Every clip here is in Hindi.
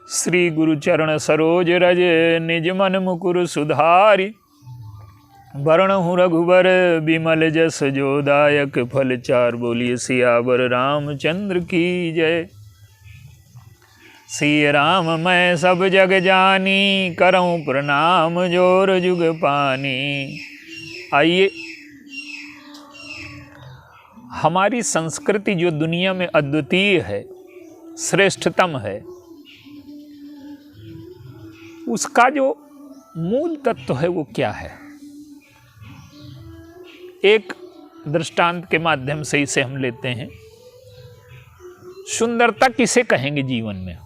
श्री गुरु चरण सरोज रज निज मन मुकुर सुधारि। वरणहु रघुबर बिमल जस जो दायक फल चार। बोलिए सियावर रामचंद्र की जय। सिय राम मैं सब जग जानी, करऊं प्रणाम जोर जुग पानी। आइए, हमारी संस्कृति जो दुनिया में अद्वितीय है, श्रेष्ठतम है, उसका जो मूल तत्व है वो क्या है? एक दृष्टांत के माध्यम से इसे हम लेते हैं। सुंदरता किसे कहेंगे जीवन में?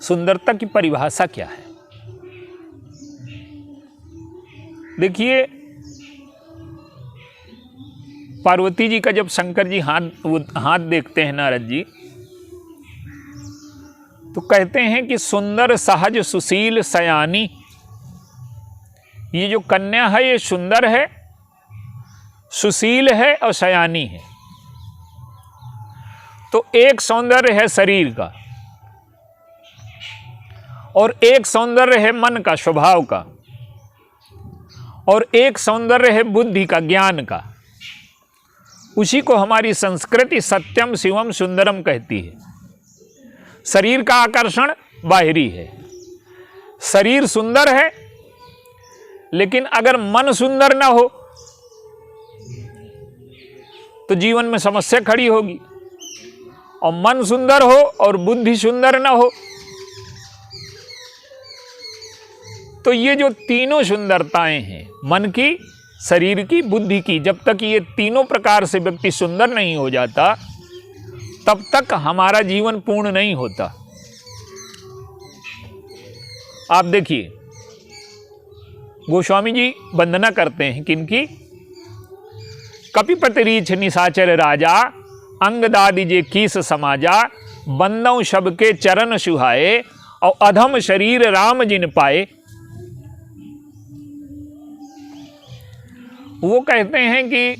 सुंदरता की परिभाषा क्या है? देखिए, पार्वती जी का जब शंकर जी हाथ देखते हैं नारद जी, तो कहते हैं कि सुंदर सहज सुशील सयानी। ये जो कन्या है ये सुंदर है, सुशील है और सयानी है। तो एक सौंदर्य है शरीर का और एक सौंदर्य है मन का, स्वभाव का, और एक सौंदर्य है बुद्धि का, ज्ञान का। उसी को हमारी संस्कृति सत्यम शिवम सुंदरम कहती है। शरीर का आकर्षण बाहरी है, शरीर सुंदर है, लेकिन अगर मन सुंदर ना हो तो जीवन में समस्या खड़ी होगी। और मन सुंदर हो और बुद्धि सुंदर ना हो तो ये जो तीनों सुंदरताएं हैं, मन की, शरीर की, बुद्धि की, जब तक ये तीनों प्रकार से व्यक्ति सुंदर नहीं हो जाता तब तक हमारा जीवन पूर्ण नहीं होता। आप देखिए, गोस्वामी जी वंदना करते हैं किनकी? कपिपति रीछ निशाचर राजा, अंग दादी जे कीस समाजा। बंदौ शब के चरण सुहाए, और अधम शरीर राम जिन पाए। वो कहते हैं कि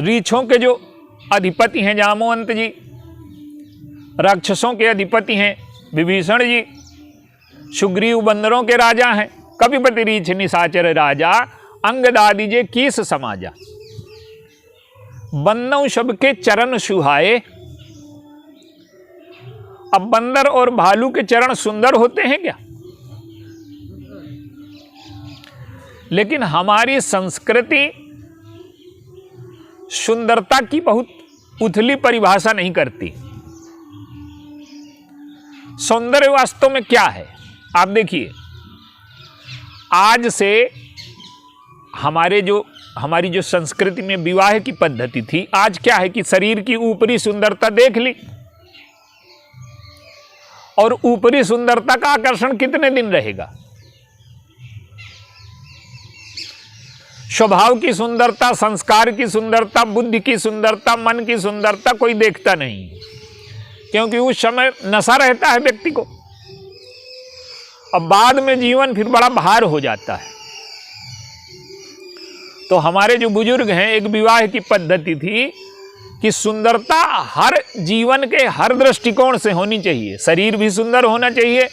रीछों के जो अधिपति हैं जामवंत जी, राक्षसों के अधिपति हैं विभीषण जी, सुग्रीव बंदरों के राजा हैं। कपिपति रीछ निशाचर राजा, अंग दादी जे कीस समाजा। बंदौ शब के चरण सुहाए। अब बंदर और भालू के चरण सुंदर होते हैं क्या? लेकिन हमारी संस्कृति सुंदरता की बहुत उथली परिभाषा नहीं करती। सौंदर्य वास्तव में क्या है? आप देखिए, आज से हमारी जो संस्कृति में विवाह की पद्धति थी, आज क्या है कि शरीर की ऊपरी सुंदरता देख ली, और ऊपरी सुंदरता का आकर्षण कितने दिन रहेगा? स्वभाव की सुंदरता, संस्कार की सुंदरता, बुद्धि की सुंदरता, मन की सुंदरता कोई देखता नहीं, क्योंकि उस समय नशा रहता है व्यक्ति को। अब बाद में जीवन फिर बड़ा भार हो जाता है। तो हमारे जो बुजुर्ग हैं, एक विवाह की पद्धति थी कि सुंदरता हर जीवन के हर दृष्टिकोण से होनी चाहिए। शरीर भी सुंदर होना चाहिए,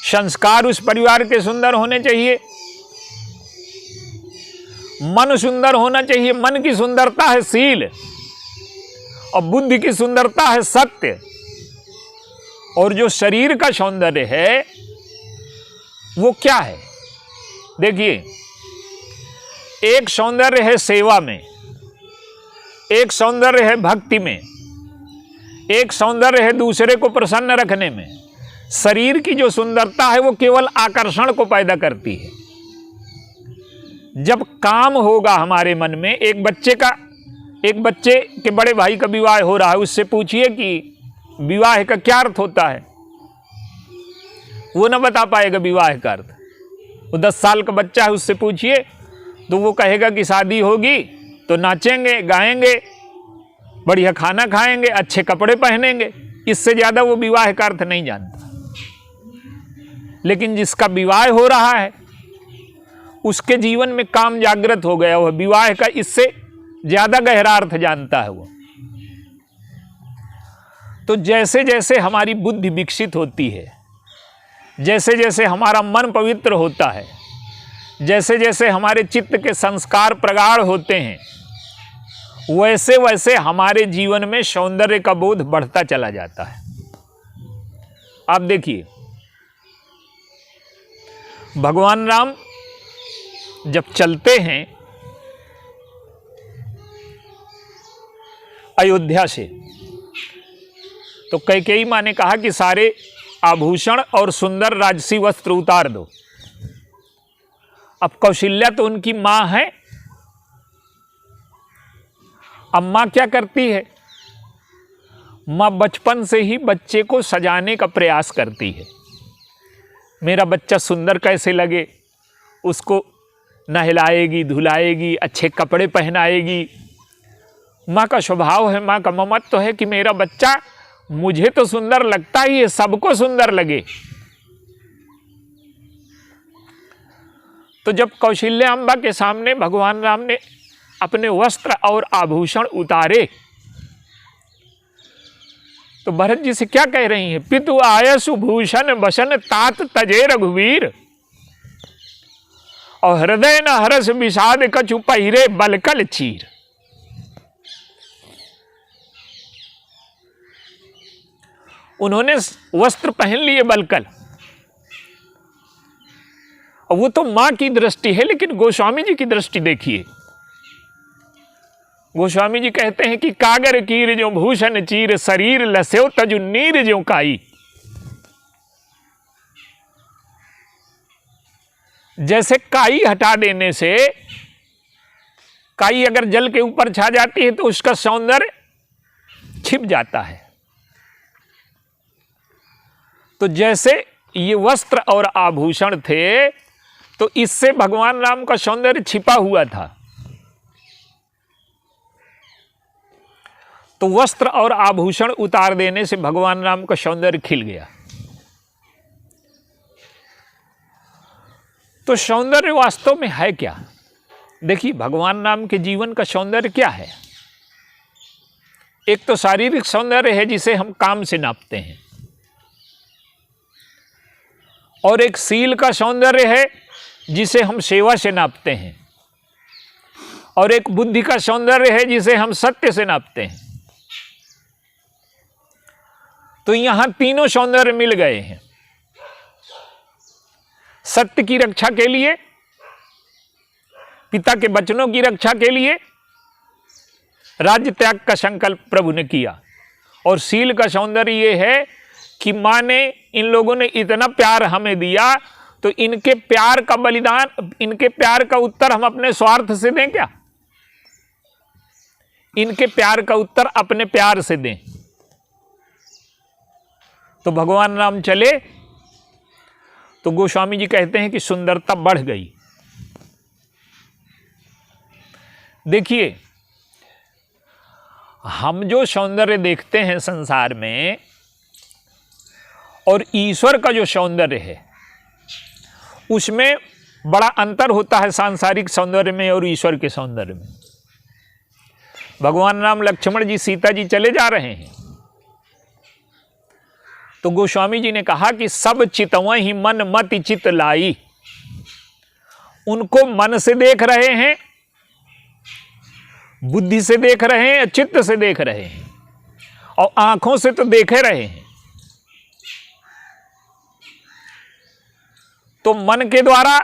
संस्कार उस परिवार के सुंदर होने चाहिए, मन सुंदर होना चाहिए। मन की सुंदरता है शील, और बुद्धि की सुंदरता है सत्य। और जो शरीर का सौंदर्य है वो क्या है? देखिए, एक सौंदर्य है सेवा में, एक सौंदर्य है भक्ति में, एक सौंदर्य है दूसरे को प्रसन्न रखने में। शरीर की जो सुंदरता है वो केवल आकर्षण को पैदा करती है। जब काम होगा हमारे मन में, एक बच्चे के बड़े भाई का विवाह हो रहा है, उससे पूछिए कि विवाह का क्या अर्थ होता है, वो ना बता पाएगा विवाह का अर्थ। वो 10 साल का बच्चा है, उससे पूछिए तो वो कहेगा कि शादी होगी तो नाचेंगे, गाएंगे, बढ़िया खाना खाएंगे, अच्छे कपड़े पहनेंगे। इससे ज्यादा वो विवाह का अर्थ नहीं जानता। लेकिन जिसका विवाह हो रहा है उसके जीवन में काम जागृत हो गया, वह विवाह का इससे ज्यादा गहरा अर्थ जानता है। वो तो जैसे जैसे हमारी बुद्धि विकसित होती है, जैसे जैसे हमारा मन पवित्र होता है, जैसे जैसे हमारे चित्त के संस्कार प्रगाढ़ होते हैं, वैसे वैसे हमारे जीवन में सौंदर्य का बोध बढ़ता चला जाता है। आप देखिए, भगवान राम जब चलते हैं अयोध्या से, तो कैकेयी माँ ने कहा कि सारे आभूषण और सुंदर राजसी वस्त्र उतार दो। अब कौशल्या तो उनकी माँ है। अब माँ क्या करती है? माँ बचपन से ही बच्चे को सजाने का प्रयास करती है। मेरा बच्चा सुंदर कैसे लगे, उसको नहलाएगी, धुलाएगी, अच्छे कपड़े पहनाएगी। माँ का स्वभाव है, माँ का ममत्व है कि मेरा बच्चा मुझे तो सुंदर लगता ही है, सबको सुंदर लगे। तो जब कौशल्या अम्बा के सामने भगवान राम ने अपने वस्त्र और आभूषण उतारे, तो भरत जी से क्या कह रही हैं? पितु आयसु भूषण बसन तात तजे रघुवीर, और हृदय न हरस विषाद कछु पहिरे बलकल चीर। उन्होंने वस्त्र पहन लिए बलकल, और वो तो मां की दृष्टि है, लेकिन गोस्वामी जी की दृष्टि देखिए। गोस्वामी जी कहते हैं कि कागर कीर जो भूषण चीर, शरीर लस्यो तजु नीर जो काई। जैसे काई हटा देने से, काई अगर जल के ऊपर छा जाती है तो उसका सौंदर्य छिप जाता है, तो जैसे ये वस्त्र और आभूषण थे, तो इससे भगवान राम का सौंदर्य छिपा हुआ था। तो वस्त्र और आभूषण उतार देने से भगवान राम का सौंदर्य खिल गया। तो सौंदर्य वास्तव में है क्या? देखिए, भगवान राम के जीवन का सौंदर्य क्या है? एक तो शारीरिक सौंदर्य है जिसे हम काम से नापते हैं, और एक शील का सौंदर्य है जिसे हम सेवा से नापते हैं, और एक बुद्धि का सौंदर्य है जिसे हम सत्य से नापते हैं। तो यहां तीनों सौंदर्य मिल गए हैं। सत्य की रक्षा के लिए, पिता के वचनों की रक्षा के लिए राज्य त्याग का संकल्प प्रभु ने किया। और शील का सौंदर्य यह है कि मां ने, इन लोगों ने इतना प्यार हमें दिया, तो इनके प्यार का बलिदान, इनके प्यार का उत्तर हम अपने स्वार्थ से दें क्या? इनके प्यार का उत्तर अपने प्यार से दें। तो भगवान राम चले, तो गोस्वामी जी कहते हैं कि सुंदरता बढ़ गई। देखिए, हम जो सौंदर्य देखते हैं संसार में, और ईश्वर का जो सौंदर्य है, उसमें बड़ा अंतर होता है सांसारिक सौंदर्य में और ईश्वर के सौंदर्य में। भगवान राम, लक्ष्मण जी, सीता जी चले जा रहे हैं, तो गोस्वामी जी ने कहा कि सब चितवं ही मन मति चित लाई। उनको मन से देख रहे हैं, बुद्धि से देख रहे हैं, चित्त से देख रहे हैं, और आंखों से तो देखे रहे हैं। तो मन के द्वारा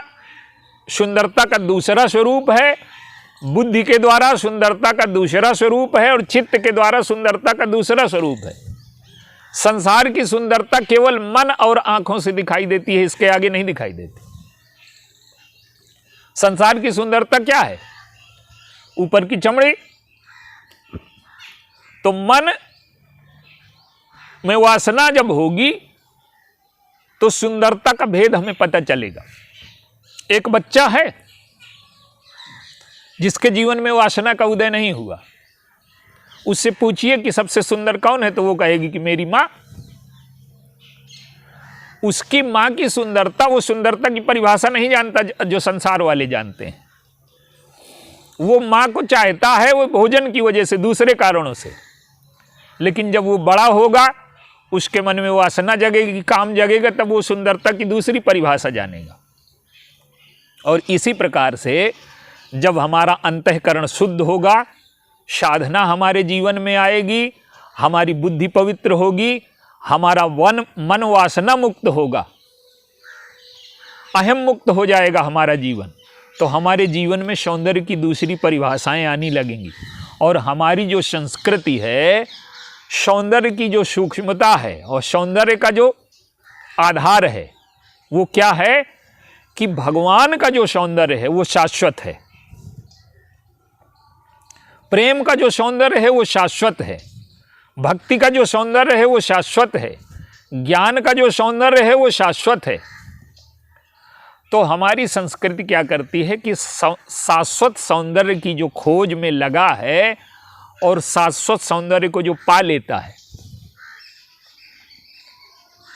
सुंदरता का दूसरा स्वरूप है, बुद्धि के द्वारा सुंदरता का दूसरा स्वरूप है, और चित्त के द्वारा सुंदरता का दूसरा स्वरूप है। संसार की सुंदरता केवल मन और आंखों से दिखाई देती है, इसके आगे नहीं दिखाई देती। संसार की सुंदरता क्या है? ऊपर की चमड़ी। तो मन में वासना जब होगी तो सुंदरता का भेद हमें पता चलेगा। एक बच्चा है जिसके जीवन में वासना का उदय नहीं हुआ, उससे पूछिए कि सबसे सुंदर कौन है, तो वो कहेगी कि मेरी मां। उसकी मां की सुंदरता, वो सुंदरता की परिभाषा नहीं जानता जो संसार वाले जानते हैं। वो मां को चाहता है, वो भोजन की वजह से, दूसरे कारणों से, लेकिन जब वो बड़ा होगा उसके मन में वासना जगेगी, काम जगेगा, तब वो सुंदरता की दूसरी परिभाषा जानेगा। और इसी प्रकार से जब हमारा अंतःकरण शुद्ध होगा, साधना हमारे जीवन में आएगी, हमारी बुद्धि पवित्र होगी, हमारा मन वासना मुक्त होगा, अहम मुक्त हो जाएगा हमारा जीवन, तो हमारे जीवन में सौंदर्य की दूसरी परिभाषाएं आने लगेंगी। और हमारी जो संस्कृति है, सौंदर्य की जो सूक्ष्मता है और सौंदर्य का जो आधार है वो क्या है कि भगवान का जो सौंदर्य है वो शाश्वत है, प्रेम का जो सौंदर्य है वो शाश्वत है, भक्ति का जो सौंदर्य है वो शाश्वत है, ज्ञान का जो सौंदर्य है वो शाश्वत है। तो हमारी संस्कृति क्या करती है कि शाश्वत सौंदर्य की जो खोज में लगा है और शाश्वत सौंदर्य को जो पा लेता है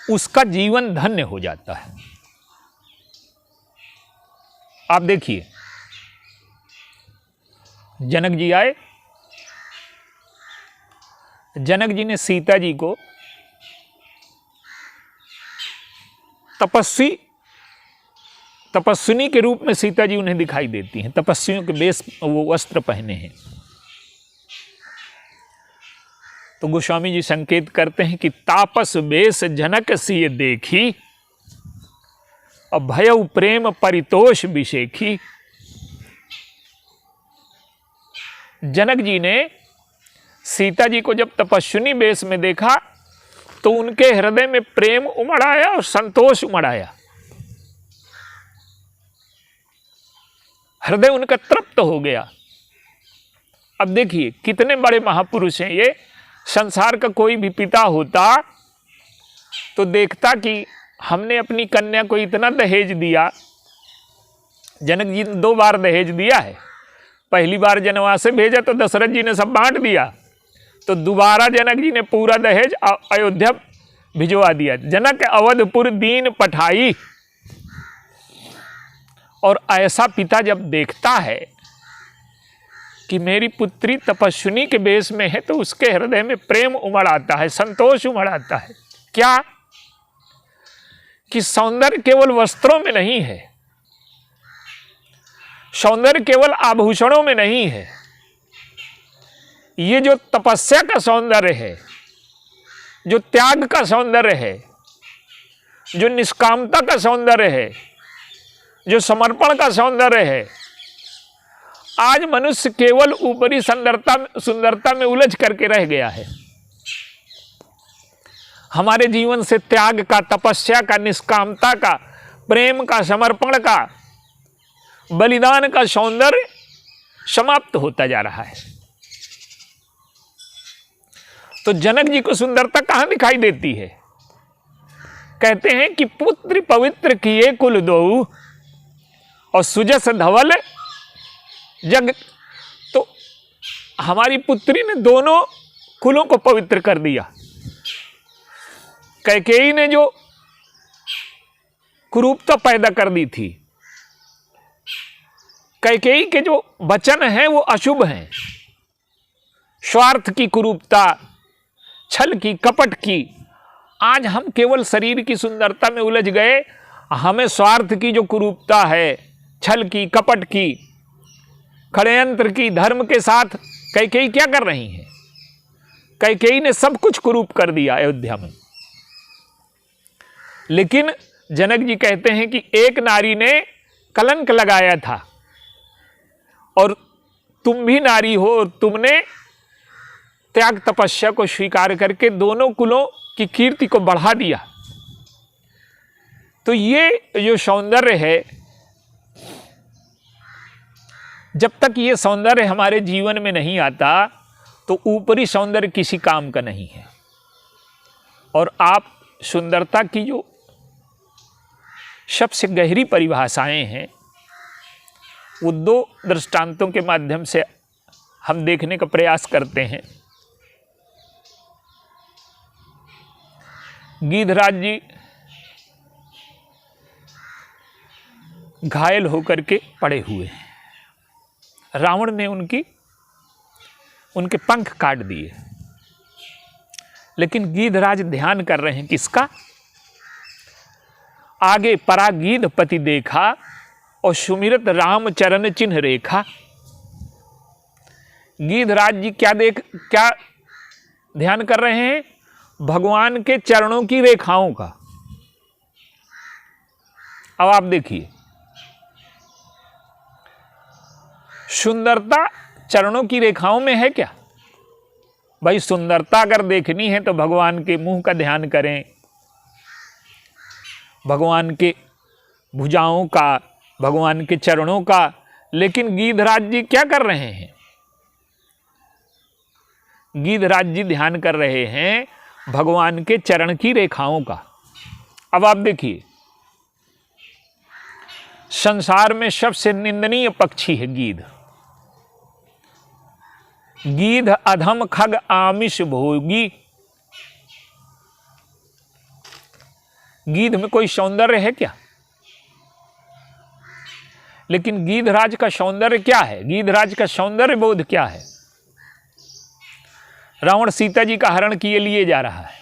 उसका जीवन धन्य हो जाता है। आप देखिए, जनक जी आए, जनक जी ने सीता जी को तपस्विनी के रूप में सीता जी उन्हें दिखाई देती हैं, तपस्वियों के वेश वो वस्त्र पहने हैं। तो गोस्वामी जी संकेत करते हैं कि तापस वेश जनक सिय देखी, अभयउ प्रेम परितोष विशेखी। जनक जी ने सीता जी को जब तपस्विनी वेश में देखा तो उनके हृदय में प्रेम उमड़ आया और संतोष उमड़ आया, हृदय उनका तृप्त हो गया। अब देखिए कितने बड़े महापुरुष हैं ये। संसार का कोई भी पिता होता तो देखता कि हमने अपनी कन्या को इतना दहेज दिया। जनक जी ने 2 बार दहेज दिया है, पहली बार जनवास से भेजा तो दशरथ जी ने सब बांट दिया, तो दोबारा जनक जी ने पूरा दहेज अयोध्या भिजवा दिया। जनक अवधपुर दीन पठाई। और ऐसा पिता जब देखता है कि मेरी पुत्री तपस्विनी के वेश में है तो उसके हृदय में प्रेम उमड़ आता है, संतोष उमड़ आता है। क्या कि सौंदर्य केवल वस्त्रों में नहीं है, सौंदर्य केवल आभूषणों में नहीं है, ये जो तपस्या का सौंदर्य है, जो त्याग का सौंदर्य है, जो निष्कामता का सौंदर्य है, जो समर्पण का सौंदर्य है, आज मनुष्य केवल ऊपरी सुंदरता में उलझ करके रह गया है। हमारे जीवन से त्याग का, तपस्या का, निष्कामता का, प्रेम का, समर्पण का, बलिदान का सौंदर्य समाप्त होता जा रहा है। तो जनक जी को सुंदरता कहां दिखाई देती है? कहते हैं कि पुत्र पवित्र किए कुल दो और सुजस धवल जग। तो हमारी पुत्री ने दोनों कुलों को पवित्र कर दिया। कैकेयी ने जो कुरूपता पैदा कर दी थी, कैकेयी के जो वचन हैं वो अशुभ हैं, स्वार्थ की कुरूपता, छल की, कपट की। आज हम केवल शरीर की सुंदरता में उलझ गए, हमें स्वार्थ की जो कुरूपता है, छल की, कपट की, षड्यंत्र की, धर्म के साथ कैकेयी क्या कर रही हैं? कैकेयी ने सब कुछ कुरूप कर दिया अयोध्या में। लेकिन जनक जी कहते हैं कि एक नारी ने कलंक लगाया था और तुम भी नारी हो और तुमने त्याग तपस्या को स्वीकार करके दोनों कुलों की कीर्ति को बढ़ा दिया। तो ये जो सौंदर्य है, जब तक ये सौंदर्य हमारे जीवन में नहीं आता तो ऊपरी सौंदर्य किसी काम का नहीं है। और आप सुंदरता की जो सबसे गहरी परिभाषाएं हैं वो 2 दृष्टांतों के माध्यम से हम देखने का प्रयास करते हैं। गिद्धराज जी घायल होकर के पड़े हुए हैं, रावण ने उनके पंख काट दिए, लेकिन गीधराज ध्यान कर रहे हैं किसका? आगे परा गीध पति देखा और सुमिरत राम चरण चिन्ह रेखा। गीधराज जी क्या ध्यान कर रहे हैं? भगवान के चरणों की रेखाओं का। अब आप देखिए, सुंदरता चरणों की रेखाओं में है क्या? भाई सुंदरता अगर देखनी है तो भगवान के मुंह का ध्यान करें, भगवान के भुजाओं का, भगवान के चरणों का। लेकिन गीधराज जी क्या कर रहे हैं? गीधराज जी ध्यान कर रहे हैं भगवान के चरण की रेखाओं का। अब आप देखिए, संसार में सबसे निंदनीय पक्षी है गीध। गीध अधम खग आमिष भोगी। गीध में कोई सौंदर्य है क्या? लेकिन गीधराज का सौंदर्य क्या है? गीधराज का सौंदर्य बोध क्या है? रावण सीता जी का हरण किए लिए जा रहा है।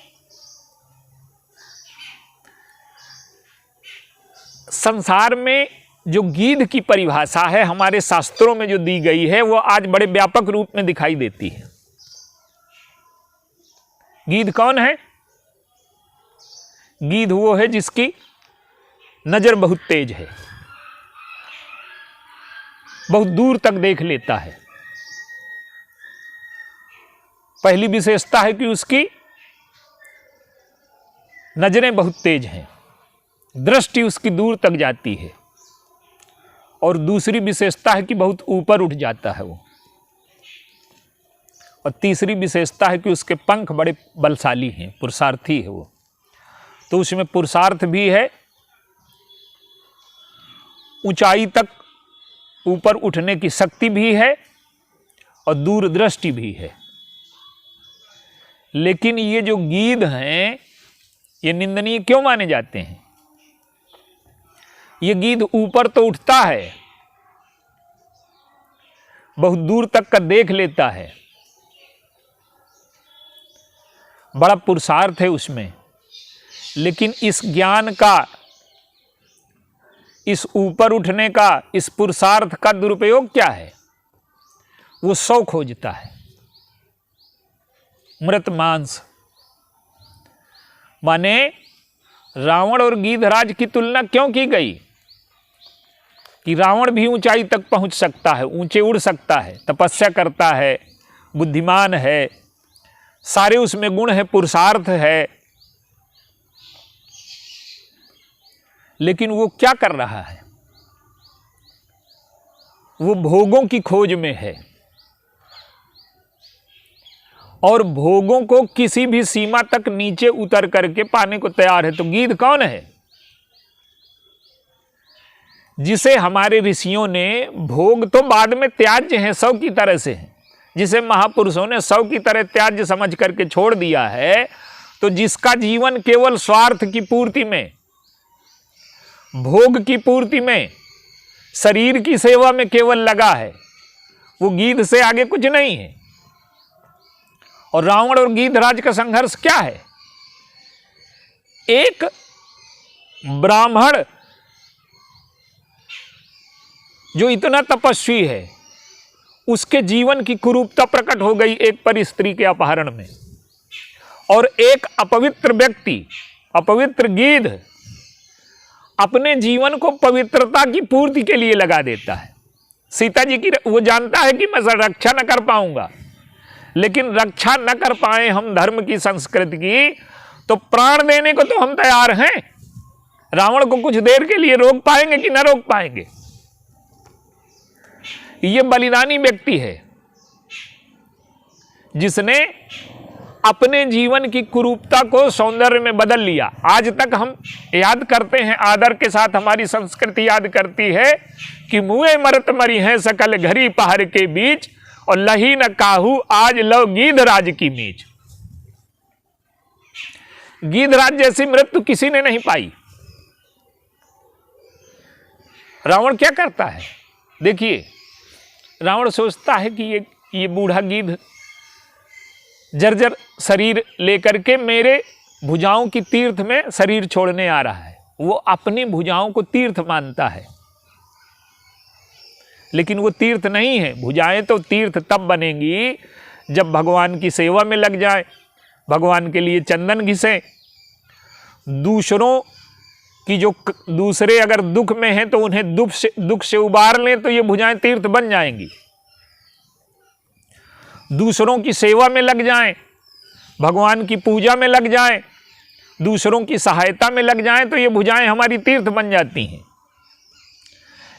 संसार में जो गीध की परिभाषा है हमारे शास्त्रों में जो दी गई है वो आज बड़े व्यापक रूप में दिखाई देती है। गीध कौन है? गीध वो है जिसकी नजर बहुत तेज है, बहुत दूर तक देख लेता है। पहली विशेषता है कि उसकी नजरें बहुत तेज हैं, दृष्टि उसकी दूर तक जाती है। और दूसरी विशेषता है कि बहुत ऊपर उठ जाता है वो। और तीसरी विशेषता है कि उसके पंख बड़े बलशाली हैं, पुरुषार्थी है वो। तो उसमें पुरुषार्थ भी है, ऊंचाई तक ऊपर उठने की शक्ति भी है और दूरदृष्टि भी है। लेकिन ये जो गीध हैं ये निंदनीय क्यों माने जाते हैं? ये गीध ऊपर तो उठता है, बहुत दूर तक का देख लेता है, बड़ा पुरुषार्थ है उसमें। लेकिन इस ज्ञान का, इस ऊपर उठने का, इस पुरुषार्थ का दुरुपयोग क्या है? वो सौ खोजता है, मृत मांस। माने रावण और गीधराज की तुलना क्यों की गई? कि रावण भी ऊंचाई तक पहुंच सकता है, ऊंचे उड़ सकता है, तपस्या करता है, बुद्धिमान है, सारे उसमें गुण है, पुरुषार्थ है। लेकिन वो क्या कर रहा है? वो भोगों की खोज में है और भोगों को किसी भी सीमा तक नीचे उतर करके पाने को तैयार है। तो गीध कौन है? जिसे हमारे ऋषियों ने, भोग तो बाद में त्याज्य हैं, शव की तरह से हैं, जिसे महापुरुषों ने शव की तरह त्याज्य समझ करके छोड़ दिया है। तो जिसका जीवन केवल स्वार्थ की पूर्ति में, भोग की पूर्ति में, शरीर की सेवा में केवल लगा है, वो गीध से आगे कुछ नहीं है। और रावण और गीधराज का संघर्ष क्या है? एक ब्राह्मण जो इतना तपस्वी है, उसके जीवन की कुरूपता प्रकट हो गई एक पर स्त्री के अपहरण में। और एक अपवित्र व्यक्ति, अपवित्र गीध अपने जीवन को पवित्रता की पूर्ति के लिए लगा देता है। सीता जी की वो जानता है कि मैं रक्षा न कर पाऊंगा, लेकिन रक्षा न कर पाए हम धर्म की, संस्कृति की, तो प्राण देने को तो हम तैयार हैं। रावण को कुछ देर के लिए रोक पाएंगे कि न रोक पाएंगे? ये बलिदानी व्यक्ति है जिसने अपने जीवन की कुरूपता को सौंदर्य में बदल लिया। आज तक हम याद करते हैं, आदर के साथ हमारी संस्कृति याद करती है कि मुए मरत मरी हैं सकल घरी पहाड़ के बीच, और लही न काहू आज लव गीधराज की मीच। गीधराज जैसी मृत्यु किसी ने नहीं पाई। रावण क्या करता है? देखिए, रावण सोचता है कि ये बूढ़ा गीध जर्जर शरीर लेकर के मेरे भुजाओं की तीर्थ में शरीर छोड़ने आ रहा है। वो अपनी भुजाओं को तीर्थ मानता है, लेकिन वो तीर्थ नहीं है। भुजाएं तो तीर्थ तब बनेंगी जब भगवान की सेवा में लग जाए, भगवान के लिए चंदन घिसे, दूसरों की जो दूसरे अगर दुख में हैं तो उन्हें दुख से उबार लें, तो ये भुजाएं तीर्थ बन जाएंगी। दूसरों की सेवा में लग जाएं, भगवान की पूजा में लग जाएं, दूसरों की सहायता में लग जाएं, तो ये भुजाएं हमारी तीर्थ बन जाती हैं।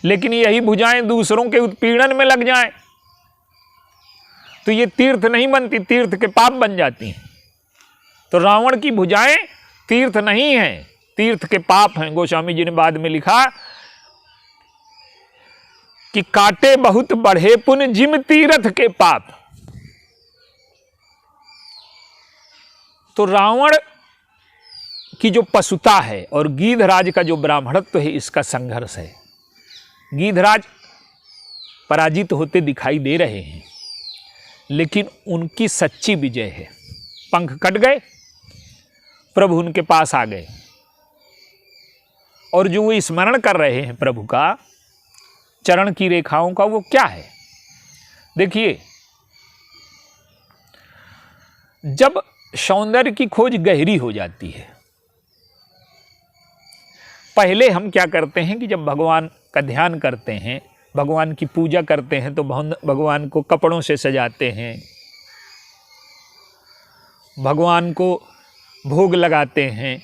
लेकिन यही भुजाएं दूसरों के उत्पीड़न में लग जाएं तो ये तीर्थ नहीं बनती, तीर्थ के पाप बन जाती हैं। तो रावण की भुजाएं तीर्थ नहीं हैं, तीर्थ के पाप हैं। गोस्वामी जी ने बाद में लिखा कि काटे बहुत बढ़े पुण्य जिम तीर्थ के पाप। तो रावण की जो पशुता है और गीधराज का जो ब्राह्मणत्व है, इसका संघर्ष है। गीधराज पराजित होते दिखाई दे रहे हैं, लेकिन उनकी सच्ची विजय है। पंख कट गए, प्रभु उनके पास आ गए, और जो वो स्मरण कर रहे हैं प्रभु का, चरण की रेखाओं का, वो क्या है? देखिए, जब सौंदर्य की खोज गहरी हो जाती है, पहले हम क्या करते हैं कि जब भगवान का ध्यान करते हैं, भगवान की पूजा करते हैं, तो भगवान को कपड़ों से सजाते हैं, भगवान को भोग लगाते हैं,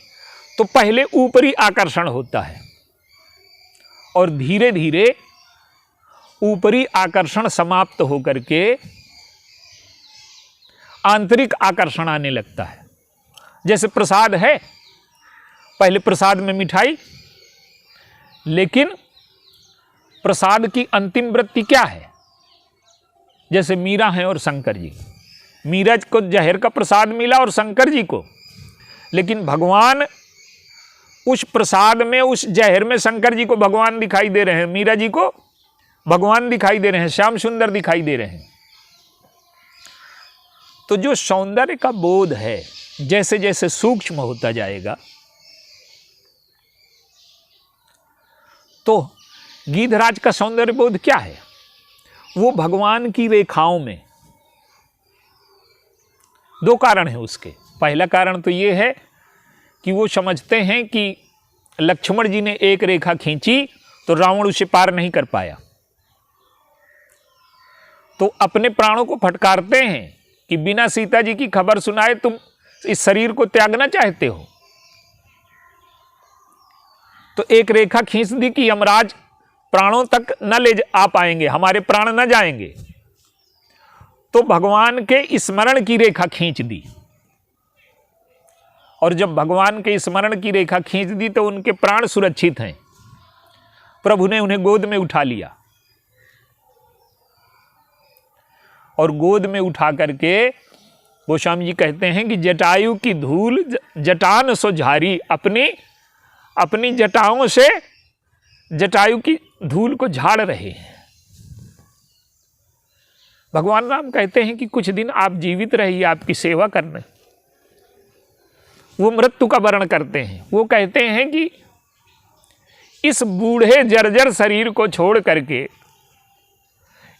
तो पहले ऊपरी आकर्षण होता है, और धीरे धीरे ऊपरी आकर्षण समाप्त होकर के आंतरिक आकर्षण आने लगता है। जैसे प्रसाद है, पहले प्रसाद में मिठाई, लेकिन प्रसाद की अंतिम वृत्ति क्या है? जैसे मीरा है और शंकर जी, मीरा को जहर का प्रसाद मिला और शंकर जी को, लेकिन भगवान उस प्रसाद में, उस जहर में शंकर जी को भगवान दिखाई दे रहे हैं, मीरा जी को भगवान दिखाई दे रहे हैं, श्याम सुंदर दिखाई दे रहे हैं। तो जो सौंदर्य का बोध है, जैसे जैसे सूक्ष्म होता जाएगा, तो गीधराज का सौंदर्य बोध क्या है? वो भगवान की रेखाओं में, दो कारण है उसके। पहला कारण तो ये है कि वो समझते हैं कि लक्ष्मण जी ने एक रेखा खींची तो रावण उसे पार नहीं कर पाया, तो अपने प्राणों को फटकारते हैं कि बिना सीता जी की खबर सुनाए तुम इस शरीर को त्यागना चाहते हो। तो एक रेखा खींच दी कि यमराज प्राणों तक न ले आ पाएंगे, हमारे प्राण न जाएंगे, तो भगवान के स्मरण की रेखा खींच दी, और जब भगवान के स्मरण की रेखा खींच दी तो उनके प्राण सुरक्षित हैं। प्रभु ने उन्हें गोद में उठा लिया, और गोद में उठा करके गोस्वामी जी कहते हैं कि जटायु की धूल जटान सो झारी, अपनी जटाओं से जटायु की धूल को झाड़ रहे हैं। भगवान राम कहते हैं कि कुछ दिन आप जीवित रहिए, आपकी सेवा करने। वो मृत्यु का वर्ण करते हैं। वो कहते हैं कि इस बूढ़े जर्जर शरीर को छोड़ करके,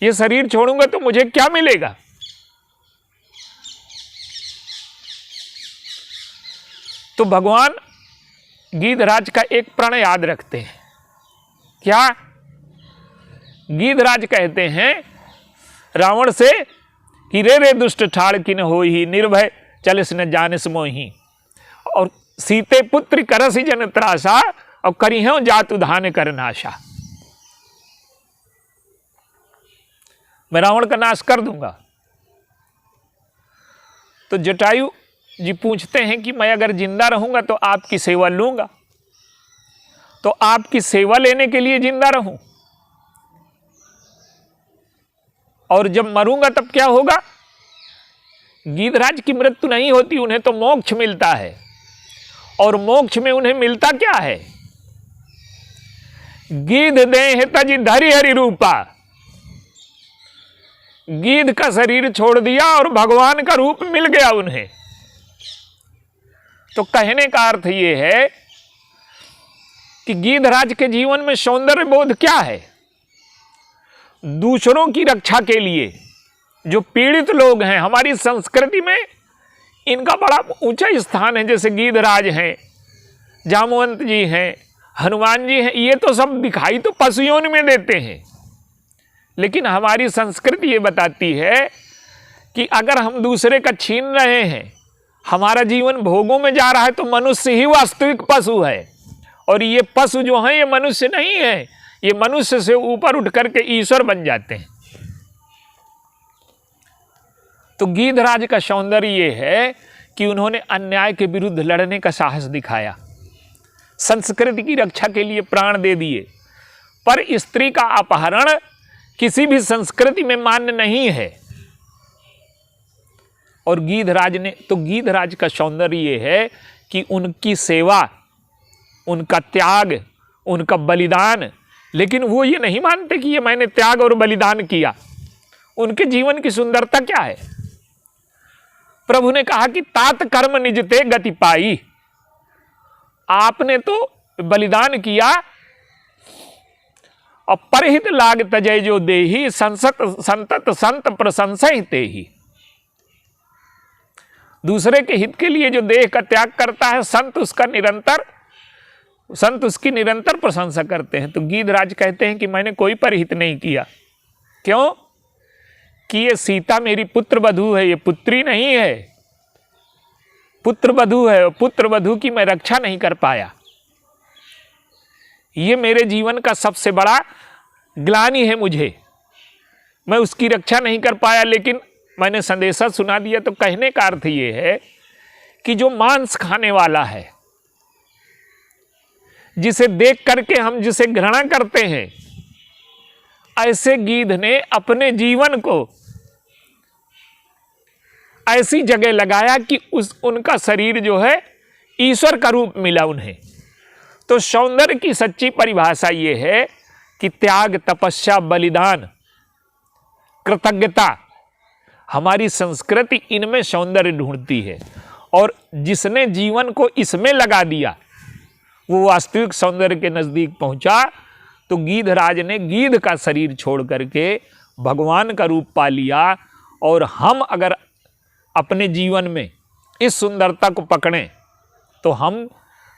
ये शरीर छोड़ूंगा तो मुझे क्या मिलेगा? तो भगवान गीधराज का एक प्रण याद रखते हैं। क्या? गीधराज कहते हैं रावण से कि रे दुष्ट ठाड़ किन होई, निर्भय चलिस न जानिस मोही, और सीते पुत्र करस जन त्रासा, और करिहं जातु धान कर नाशा। मैं रावण का नाश कर दूंगा। तो जटायु जी पूछते हैं कि मैं अगर जिंदा रहूंगा तो आपकी सेवा लूंगा, तो आपकी सेवा लेने के लिए जिंदा रहूं, और जब मरूंगा तब क्या होगा? गीधराज की मृत्यु नहीं होती, उन्हें तो मोक्ष मिलता है। और मोक्ष में उन्हें मिलता क्या है? गीध देह तज धरि हरि रूपा, गीध का शरीर छोड़ दिया और भगवान का रूप मिल गया उन्हें। तो कहने का अर्थ यह है कि गीधराज के जीवन में सौंदर्य बोध क्या है? दूसरों की रक्षा के लिए जो पीड़ित लोग हैं, हमारी संस्कृति में इनका बड़ा ऊंचा स्थान है। जैसे गीधराज हैं, जामवंत जी हैं, हनुमान जी हैं, ये तो सब दिखाई तो पशुओं में देते हैं, लेकिन हमारी संस्कृति ये बताती है कि अगर हम दूसरे का छीन रहे हैं, हमारा जीवन भोगों में जा रहा है, तो मनुष्य ही वास्तविक पशु है। और ये पशु जो हैं ये मनुष्य नहीं है, ये मनुष्य से ऊपर उठ करके ईश्वर बन जाते हैं। तो गीधराज का सौंदर्य ये है कि उन्होंने अन्याय के विरुद्ध लड़ने का साहस दिखाया, संस्कृति की रक्षा के लिए प्राण दे दिए। पर स्त्री का अपहरण किसी भी संस्कृति में मान्य नहीं है। और गीधराज का सौंदर्य ये है कि उनकी सेवा, उनका त्याग, उनका बलिदान, लेकिन वो ये नहीं मानते कि ये मैंने त्याग और बलिदान किया। उनके जीवन की सुंदरता क्या है? प्रभु ने कहा कि तात कर्म निजते गति पाई। आपने तो बलिदान किया और परहित लाग तजय जो देही, संतत संत प्रशंसते ही। दूसरे के हित के लिए जो देह का त्याग करता है, संत उसकी निरंतर प्रशंसा करते हैं। तो गीधराज कहते हैं कि मैंने कोई परहित नहीं किया। क्यों? कि ये सीता मेरी पुत्र वधू है, ये पुत्री नहीं है, पुत्र वधू है, और पुत्र वधू की मैं रक्षा नहीं कर पाया। ये मेरे जीवन का सबसे बड़ा ग्लानि है, मुझे मैं उसकी रक्षा नहीं कर पाया, लेकिन मैंने संदेशा सुना दिया। तो कहने का अर्थ ये है कि जो मांस खाने वाला है, जिसे देख करके हम जिसे घृणा करते हैं, ऐसे गीध ने अपने जीवन को ऐसी जगह लगाया कि उनका शरीर जो है ईश्वर का रूप मिला उन्हें। तो सौंदर्य की सच्ची परिभाषा ये है कि त्याग, तपस्या, बलिदान, कृतज्ञता, हमारी संस्कृति इनमें सौंदर्य ढूंढती है। और जिसने जीवन को इसमें लगा दिया वो वास्तविक सौंदर्य के नजदीक पहुंचा। तो गीधराज ने गीध का शरीर छोड़ करके भगवान का रूप पा लिया। और हम अगर अपने जीवन में इस सुंदरता को पकड़ें तो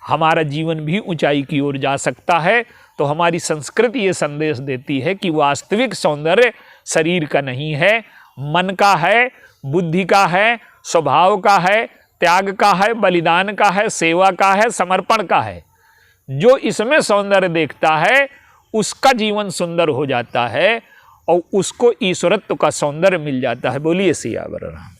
हमारा जीवन भी ऊंचाई की ओर जा सकता है। तो हमारी संस्कृति ये संदेश देती है कि वास्तविक सौंदर्य शरीर का नहीं है, मन का है, बुद्धि का है, स्वभाव का है, त्याग का है, बलिदान का है, सेवा का है, समर्पण का है। जो इसमें सौंदर्य देखता है उसका जीवन सुंदर हो जाता है और उसको ईश्वरत्व का सौंदर्य मिल जाता है। बोलिए सियावर राम।